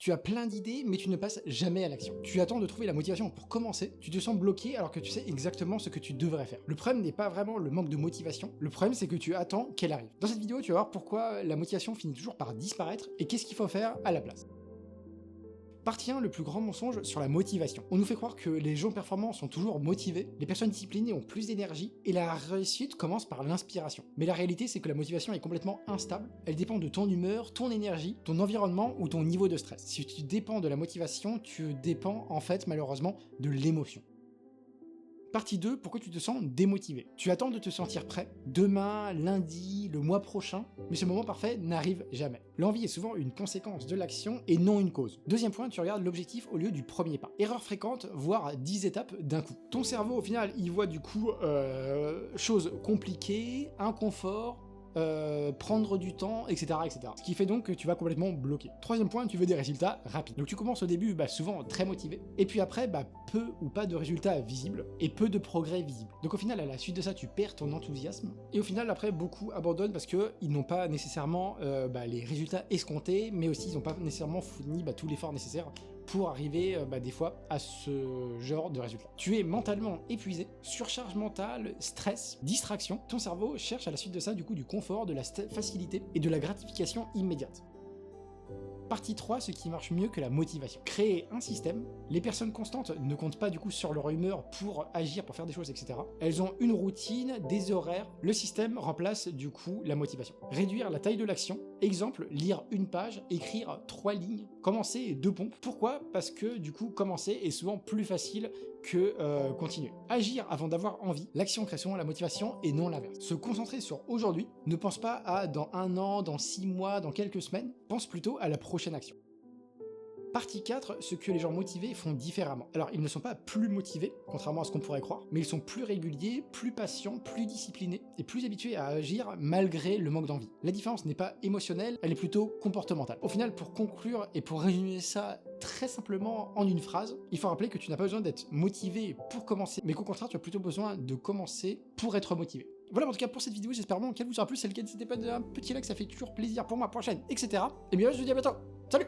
Tu as plein d'idées, mais tu ne passes jamais à l'action. Tu attends de trouver la motivation pour commencer, tu te sens bloqué alors que tu sais exactement ce que tu devrais faire. Le problème n'est pas vraiment le manque de motivation, le problème c'est que tu attends qu'elle arrive. Dans cette vidéo, tu vas voir pourquoi la motivation finit toujours par disparaître et qu'est-ce qu'il faut faire à la place. Partie 1, le plus grand mensonge sur la motivation. On nous fait croire que les gens performants sont toujours motivés, les personnes disciplinées ont plus d'énergie, et la réussite commence par l'inspiration. Mais la réalité, c'est que la motivation est complètement instable, elle dépend de ton humeur, ton énergie, ton environnement ou ton niveau de stress. Si tu dépends de la motivation, tu dépends en fait malheureusement de l'émotion. Partie 2, pourquoi tu te sens démotivé. Tu attends de te sentir prêt, demain, lundi, le mois prochain, mais ce moment parfait n'arrive jamais. L'envie est souvent une conséquence de l'action et non une cause. Deuxième point, tu regardes l'objectif au lieu du premier pas. Erreur fréquente, voire 10 étapes d'un coup. Ton cerveau au final, il voit du coup choses compliquées, inconfort, prendre du temps, etc., etc. Ce qui fait donc que tu vas complètement bloquer. Troisième point, tu veux des résultats rapides. Donc tu commences au début souvent très motivé, et puis après peu ou pas de résultats visibles, et peu de progrès visibles. Donc au final, à la suite de ça, tu perds ton enthousiasme, et au final, après, beaucoup abandonnent parce qu'ils n'ont pas nécessairement les résultats escomptés, mais aussi ils n'ont pas nécessairement fourni tout l'effort nécessaire pour arriver des fois à ce genre de résultat. Tu es mentalement épuisé, surcharge mentale, stress, distraction. Ton cerveau cherche à la suite de ça du coup du confort, de la facilité et de la gratification immédiate. Partie 3, ce qui marche mieux que la motivation. Créer un système. Les personnes constantes ne comptent pas du coup sur leur humeur pour agir, pour faire des choses, etc. Elles ont une routine, des horaires. Le système remplace du coup la motivation. Réduire la taille de l'action. Exemple, lire une page, écrire 3 lignes. Commencer 2 pompes. Pourquoi? Parce que du coup, commencer est souvent plus facile que continuer. Agir avant d'avoir envie. L'action crée souvent la motivation et non l'inverse. Se concentrer sur aujourd'hui. Ne pense pas à dans 1 an, dans 6 mois, dans quelques semaines. Pense plutôt à la prochaine action. Partie 4, ce que les gens motivés font différemment. Alors, ils ne sont pas plus motivés, contrairement à ce qu'on pourrait croire, mais ils sont plus réguliers, plus patients, plus disciplinés et plus habitués à agir malgré le manque d'envie. La différence n'est pas émotionnelle, elle est plutôt comportementale. Au final, pour conclure et pour résumer ça très simplement en une phrase, il faut rappeler que tu n'as pas besoin d'être motivé pour commencer, mais qu'au contraire, tu as plutôt besoin de commencer pour être motivé. Voilà en tout cas pour cette vidéo, j'espère vraiment qu'elle vous aura plu. Si c'est le cas, n'hésitez pas à donner un petit like, ça fait toujours plaisir pour moi, pour la chaîne, etc. Et bien je vous dis à bientôt, salut!